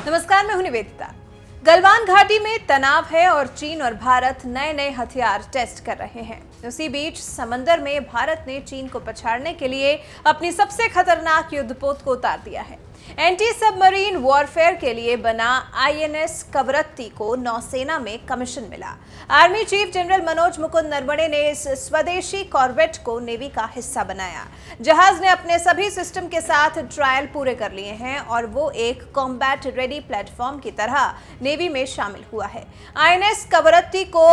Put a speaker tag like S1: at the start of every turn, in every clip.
S1: नमस्कार, मैं हूं निवेदिता। गलवान घाटी में तनाव है और चीन और भारत नए नए हथियार टेस्ट कर रहे हैं। उसी बीच समंदर में भारत ने चीन को पछाड़ने के लिए अपनी सबसे खतरनाक युद्धपोत को उतार दिया है। एंटी सबमरीन वॉरफेयर के लिए बना आईएनएस कवरत्ती को नौसेना में कमीशन मिला। Army chief general Manoj Mukund Naravane ने इस स्वदेशी कॉर्वेट को नेवी का हिस्सा बनाया। जहाज ने अपने सभी सिस्टम के साथ ट्रायल पूरे कर लिए हैं और वो एक कॉम्बैट रेडी प्लेटफॉर्म की तरह नेवी में शामिल हुआ है। आईएनएस कवरत्ती को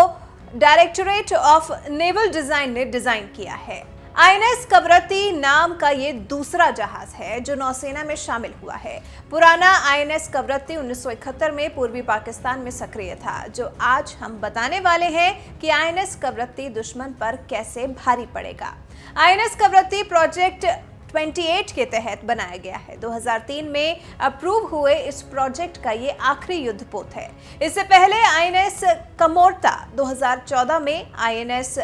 S1: डायरेक्टोरेट ऑफ नेवल डिजाइन ने डिजाइन किया है। आईएनएस कवरत्ती नाम का ये दूसरा जहाज है जो नौसेना में शामिल हुआ है। पुराना आईएनएस कवरत्ती 1971 में पूर्वी पाकिस्तान में सक्रिय था। जो आज हम बताने वाले हैं कि आईएनएस कवरत्ती दुश्मन पर कैसे भारी पड़ेगा। आईएनएस कवरत्ती प्रोजेक्ट 28 के तहत बनाया गया है। 2003 में अप्रूव हुए इस प्रोजेक्ट का ये आखिरी युद्धपोत है। इससे पहले आईएनएस कमोर्ता 2014 में, आईएनएस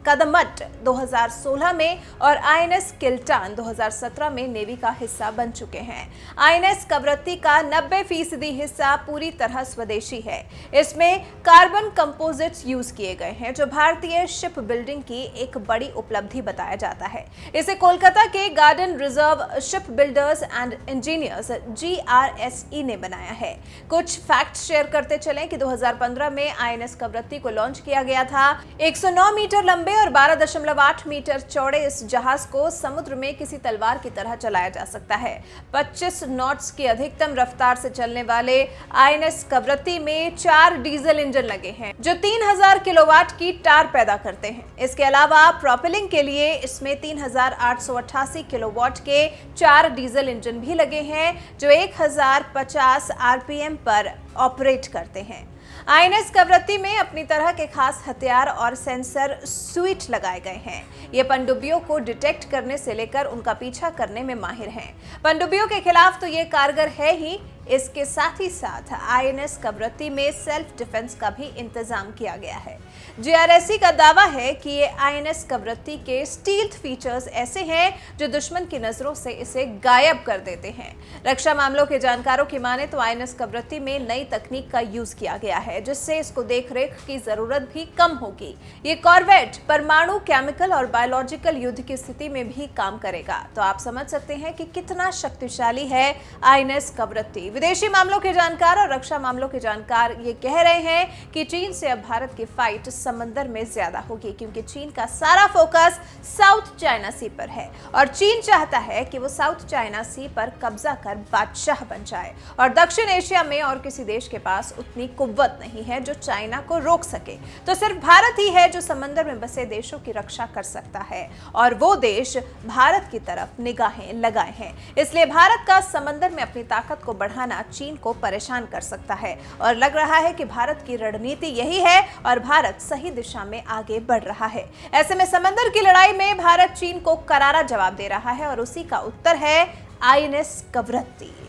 S1: कदमत 2016 में और आईएनएस किल्टान 2017 में नेवी का हिस्सा बन चुके हैं। आईएनएस कवरत्ती का 90% हिस्सा पूरी तरह स्वदेशी है। इसमें कार्बन कंपोजिट्स यूज किए गए हैं जो भारतीय शिप बिल्डिंग की एक बड़ी उपलब्धि बताया जाता है। इसे कोलकाता के garden reserve ship builders and engineers GRSE ने बनाया है। कुछ फैक्ट शेयर करते चलें कि 2015 में आईएनएस कवरत्ती को लॉन्च किया गया था। 109 मीटर लंबे और 12.8 मीटर चौड़े इस जहाज को समुद्र में किसी तलवार की तरह चलाया जा सकता है। 25 नॉट्स की अधिकतम रफ्तार से चलने वाले आईएनएस कवरत्ती में 4 डीजल इंजन लगे हैं जो 3000 किलोवाट की टार पैदा करते हैं। इसके अलावा प्रोपेलिंग के लिए इसमें 3888 किलोवाट के 4 डीजल इंजन भी लगे हैं जो 1050 आरपीएम पर ऑपरेट करते हैं। आईएनएस कवरत्ती में अपनी तरह के खास हथियार और सेंसर स्विच लगाए गए हैं। ये पनडुब्बियों को डिटेक्ट करने से लेकर उनका पीछा करने में माहिर हैं। पनडुब्बियों के खिलाफ तो ये कारगर है ही, इसके साथ ही साथ आईएनएस कवरत्ती में सेल्फ डिफेंस का भी इंतजाम किया गया है। GRSE का दावा है कि ये आईएनएस कवरत्ती के स्टील्थ फीचर्स ऐसे हैं जो दुश्मन की नजरों से इसे गायब कर देते हैं। रक्षा मामलों के जानकारों की माने तो आईएनएस कवरत्ती में नई तकनीक का यूज किया गया है जिससे इसको देखरेख की जरूरत भी कम होगी। ये कॉर्वेट परमाणु, केमिकल और बायोलॉजिकल युद्ध की स्थिति में भी काम करेगा। तो आप समझ सकते हैं कि कितना शक्तिशाली है आईएनएस कवरत्ती। विदेशी मामलों के जानकार और रक्षा मामलों के जानकार ये कह रहे हैं कि चीन से अब भारत की फाइट समंदर में ज्यादा होगी क्योंकि चीन का सारा फोकस साउथ चाइना सी पर है और चीन चाहता है कि वो साउथ चाइना सी पर कब्जा कर बादशाह बन जाए और दक्षिण एशिया में और किसी देश के पास उतनी कुव्वत नहीं है जो चाइना को रोक सके। तो सिर्फ भारत ही है जो समंदर में बसे देशों की रक्षा कर सकता है और वो देश भारत की तरफ निगाहें लगाए हैं। इसलिए भारत का समंदर में अपनी ताकत को बढ़ाना चीन को परेशान कर सकता है और लग रहा है कि भारत की रणनीति यही है और भारत सही दिशा में आगे बढ़ रहा है। ऐसे में समंदर की लड़ाई में भारत चीन को करारा जवाब दे रहा है और उसी का उत्तर है आईएनएस कवरत्ती।